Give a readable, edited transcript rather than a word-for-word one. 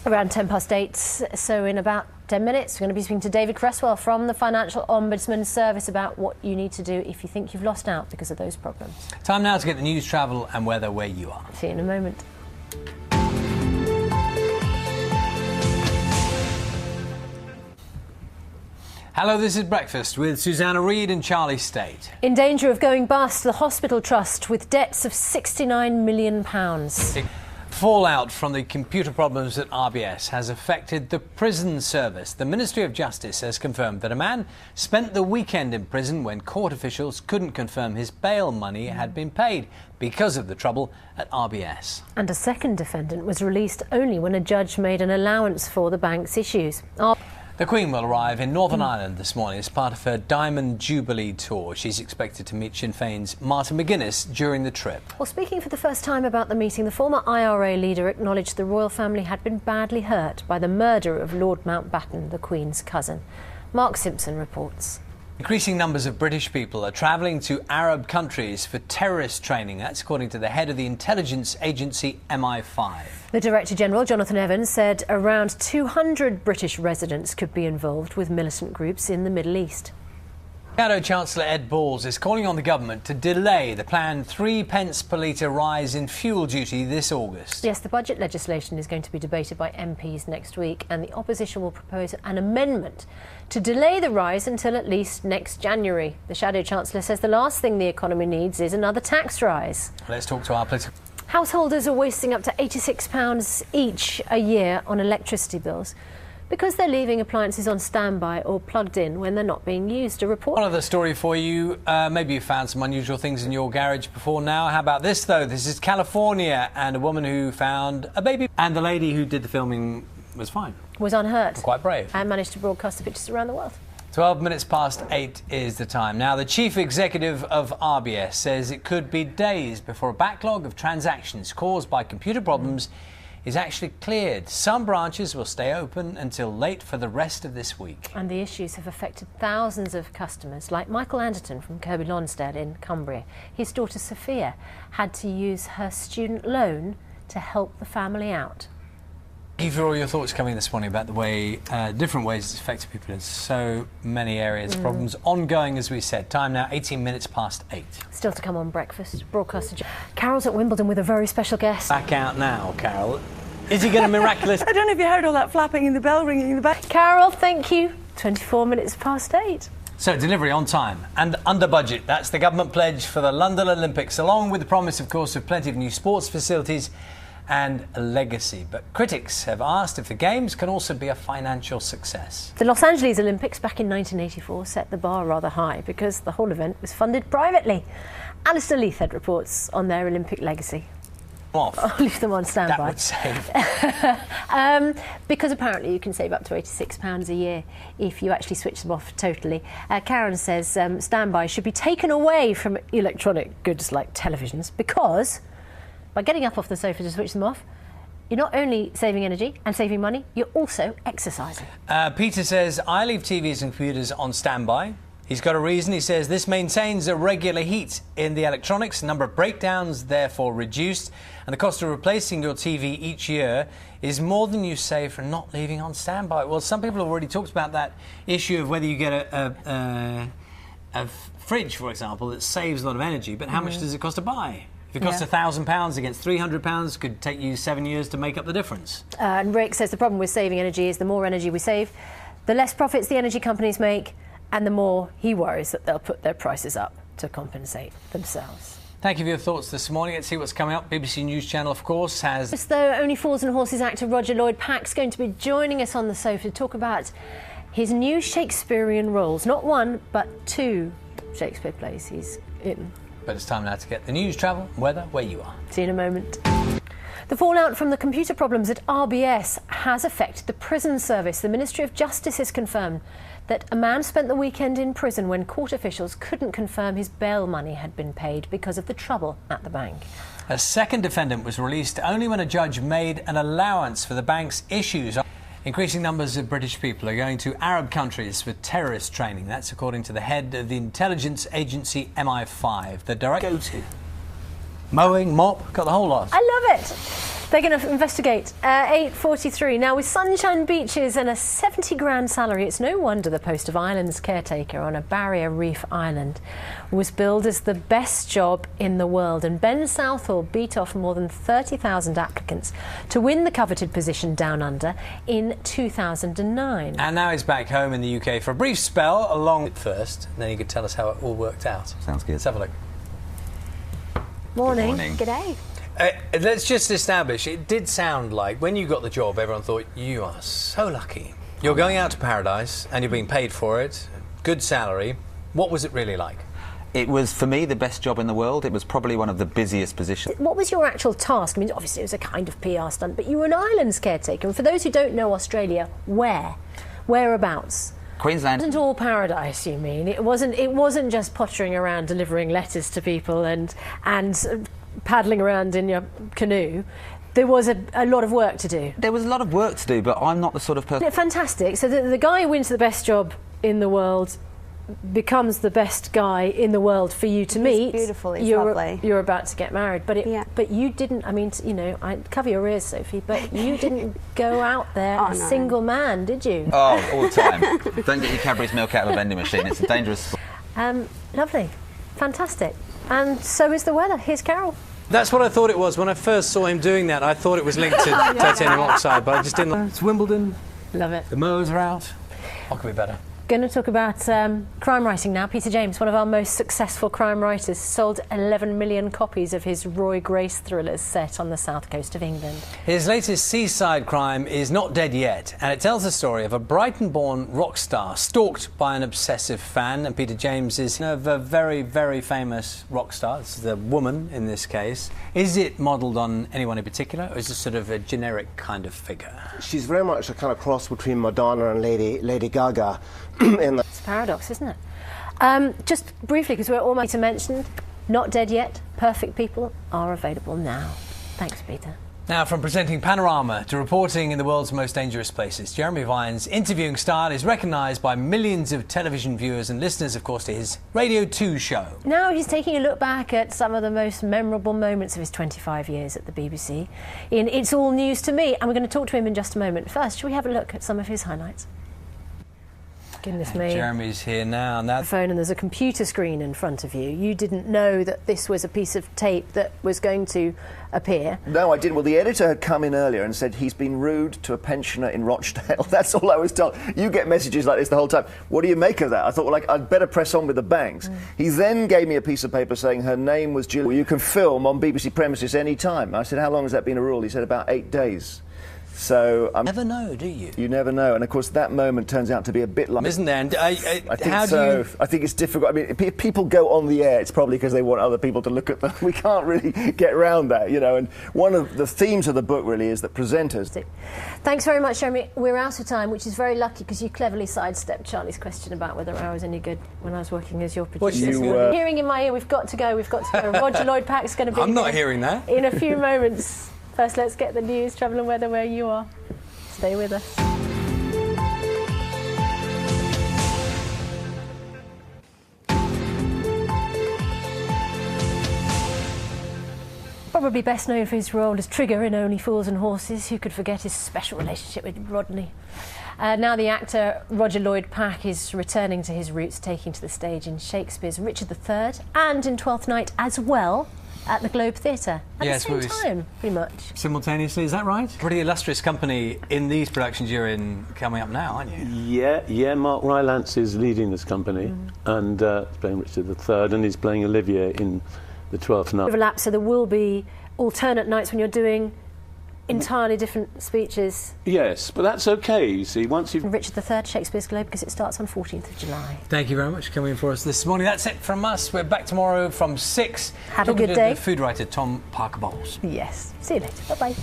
Around 8:10, so in about 10 minutes, we're going to be speaking to David Cresswell from the Financial Ombudsman Service about what you need to do if you think you've lost out because of those problems. Time now to get the news, travel and weather where you are. See you in a moment. Hello, this is Breakfast with Susanna Reid and Charlie State. In danger of going bust, the hospital trust with debts of £69 million. Fallout from the computer problems at RBS has affected the prison service. The Ministry of Justice has confirmed that a man spent the weekend in prison when court officials couldn't confirm his bail money had been paid because of the trouble at RBS. And a second defendant was released only when a judge made an allowance for the bank's issues. The Queen will arrive in Northern Ireland this morning as part of her Diamond Jubilee tour. She's expected to meet Sinn Féin's Martin McGuinness during the trip. Well, speaking for the first time about the meeting, the former IRA leader acknowledged the royal family had been badly hurt by the murder of Lord Mountbatten, the Queen's cousin. Mark Simpson reports. Increasing numbers of British people are travelling to Arab countries for terrorist training. That's according to the head of the intelligence agency MI5. The Director General, Jonathan Evans, said around 200 British residents could be involved with militant groups in the Middle East. Shadow Chancellor Ed Balls is calling on the government to delay the planned 3 pence per litre rise in fuel duty this August. Yes, the budget legislation is going to be debated by MPs next week, and the opposition will propose an amendment to delay the rise until at least next January. The Shadow Chancellor says the last thing the economy needs is another tax rise. Let's talk to our political... Householders are wasting up to £86 each a year on electricity bills because they're leaving appliances on standby or plugged in when they're not being used. A report. One other story for you. Maybe you found some unusual things in your garage before now. How about this, though? This is California, and a woman who found a baby. And the lady who did the filming was fine. Was unhurt. Quite brave. And managed to broadcast the pictures around the world. 12 minutes past 8 is the time. Now, the chief executive of RBS says it could be days before a backlog of transactions caused by computer problems is actually cleared. Some branches will stay open until late for the rest of this week. And the issues have affected thousands of customers, like Michael Anderton from Kirby Lonsdale in Cumbria. His daughter Sophia had to use her student loan to help the family out. Thank you for all your thoughts coming this morning about the way, different ways it's affected people in so many areas. Problems ongoing, as we said. Time now, 18 minutes past 8. Still to come on Breakfast. Broadcaster Carol's at Wimbledon with a very special guest. Back out now, Carol. Is he going to miraculous? I don't know if you heard all that flapping and the bell ringing in the back. Carol, thank you. 24 minutes past 8. So, delivery on time and under budget. That's the government pledge for the London Olympics, along with the promise, of course, of plenty of new sports facilities and a legacy. But critics have asked if the Games can also be a financial success. The Los Angeles Olympics back in 1984 set the bar rather high because the whole event was funded privately. Alistair Leithhead reports on their Olympic legacy. I'll leave them on standby. That would save. Because apparently you can save up to £86 a year if you actually switch them off totally. Karen says standby should be taken away from electronic goods like televisions because by getting up off the sofa to switch them off, you're not only saving energy and saving money, you're also exercising. Peter says, I leave TVs and computers on standby. He's got a reason. He says this maintains a regular heat in the electronics, number of breakdowns therefore reduced, and the cost of replacing your TV each year is more than you save from not leaving on standby. Well, some people have already talked about that issue of whether you get a fridge, for example, that saves a lot of energy, but how much does it cost to buy? If it costs £1,000 against £300, could take you 7 years to make up the difference. And Rick says the problem with saving energy is the more energy we save, the less profits the energy companies make, and the more he worries that they'll put their prices up to compensate themselves. Thank you for your thoughts this morning. Let's see what's coming up. BBC News Channel, of course, has... Just though Only Fools and Horses actor Roger Lloyd-Pack's going to be joining us on the sofa to talk about his new Shakespearean roles. Not one, but 2 Shakespeare plays he's in. But it's time now to get the news, travel, weather, where you are. See you in a moment. The fallout from the computer problems at RBS has affected the prison service. The Ministry of Justice has confirmed that a man spent the weekend in prison when court officials couldn't confirm his bail money had been paid because of the trouble at the bank. A second defendant was released only when a judge made an allowance for the bank's issues. Increasing numbers of British people are going to Arab countries for terrorist training. That's according to the head of the intelligence agency MI5. The director... Go to. Mowing, mop, got the whole lot. I love it. They're going to investigate. 8:43. Now, with sunshine beaches and a 70 grand salary, it's no wonder the post of islands caretaker on a barrier reef island was billed as the best job in the world. And Ben Southall beat off more than 30,000 applicants to win the coveted position down under in 2009. And now he's back home in the UK for a brief spell along at first. And then you could tell us how it all worked out. Sounds good. Let's have a look. Morning. Good morning. G'day. Let's just establish, it did sound like when you got the job, everyone thought, you are so lucky. You're going out to paradise and you're being paid for it, good salary. What was it really like? It was, for me, the best job in the world. It was probably one of the busiest positions. What was your actual task? I mean, obviously it was a kind of PR stunt, but you were an islands caretaker. And for those who don't know Australia, whereabouts? Queensland. It wasn't all paradise, you mean? It wasn't just pottering around delivering letters to people and paddling around in your canoe. There was a lot of work to do. There was a lot of work to do, but I'm not the sort of person... Fantastic. So the guy who wins the best job in the world becomes the best guy in the world for you to meet. It's beautiful, it's lovely. You're about to get married, but you didn't. I mean, you know, I cover your ears, Sophie, but you didn't go out there a single man, did you? Oh, all the time. Don't get your Cadbury's milk out of a vending machine. It's a dangerous sport. Lovely, fantastic, and so is the weather. Here's Carol. That's what I thought it was. When I first saw him doing that, I thought it was linked to titanium oxide, but I just didn't. It's Wimbledon. Love it. The mowers are out. What could be better? Going to talk about crime writing now. Peter James, one of our most successful crime writers, sold 11 million copies of his Roy Grace thrillers set on the south coast of England. His latest seaside crime is Not Dead Yet, and it tells the story of a Brighton-born rock star stalked by an obsessive fan. And Peter James is a very, very famous rock star. It's the woman in this case. Is it modelled on anyone in particular, or is it sort of a generic kind of figure? She's very much a kind of cross between Madonna and Lady Gaga. It's a paradox, isn't it? Just briefly, because we're almost mentioned, Not Dead Yet, Perfect People are available now. Thanks, Peter. Now, from presenting Panorama to reporting in the world's most dangerous places, Jeremy Vine's interviewing style is recognised by millions of television viewers and listeners, of course, to his Radio 2 show. Now he's taking a look back at some of the most memorable moments of his 25 years at the BBC in It's All News to Me, and we're going to talk to him in just a moment. First, shall we have a look at some of his highlights? Goodness me. Jeremy's here now. And phone, and there's a computer screen in front of you. You didn't know that this was a piece of tape that was going to appear. No, I didn't. Well, the editor had come in earlier and said he's been rude to a pensioner in Rochdale. That's all I was told. You get messages like this the whole time. What do you make of that? I thought, well, I'd better press on with the banks. He then gave me a piece of paper saying her name was Julie. You can film on BBC premises any time. I said, how long has that been a rule? He said, about 8 days. So never know, do you? You never know, and of course that moment turns out to be a bit like, isn't there? And I think so. I think it's difficult. I mean, if people go on the air, it's probably because they want other people to look at them. We can't really get around that, you know. And one of the themes of the book really is that presenters. Thanks very much, Jeremy. We're out of time, which is very lucky because you cleverly sidestepped Charlie's question about whether I was any good when I was working as your producer. Hearing in my ear, we've got to go. Roger Lloyd Pack's going to be. I'm not hearing that. In a few moments. First, let's get the news, travel and weather where you are. Stay with us. Probably best known for his role as Trigger in Only Fools and Horses. Who could forget his special relationship with Rodney? Now the actor Roger Lloyd Pack is returning to his roots, taking to the stage in Shakespeare's Richard III and in Twelfth Night as well. At the Globe Theatre at the same time, pretty much. Simultaneously, is that right? Pretty illustrious company in these productions you're in coming up now, aren't you? Yeah. Mark Rylance is leading this company, and he's playing Richard III, and he's playing Olivia in the 12th Night. Overlap, so there will be alternate nights when you're doing entirely different speeches. Yes, but that's okay, you see, once you've... Richard III, Shakespeare's Globe, because it starts on 14th of July. Thank you very much for coming in for us this morning. That's it from us. We're back tomorrow from 6. Have a good day. The food writer, Tom Parker Bowles. Yes. See you later. Bye-bye.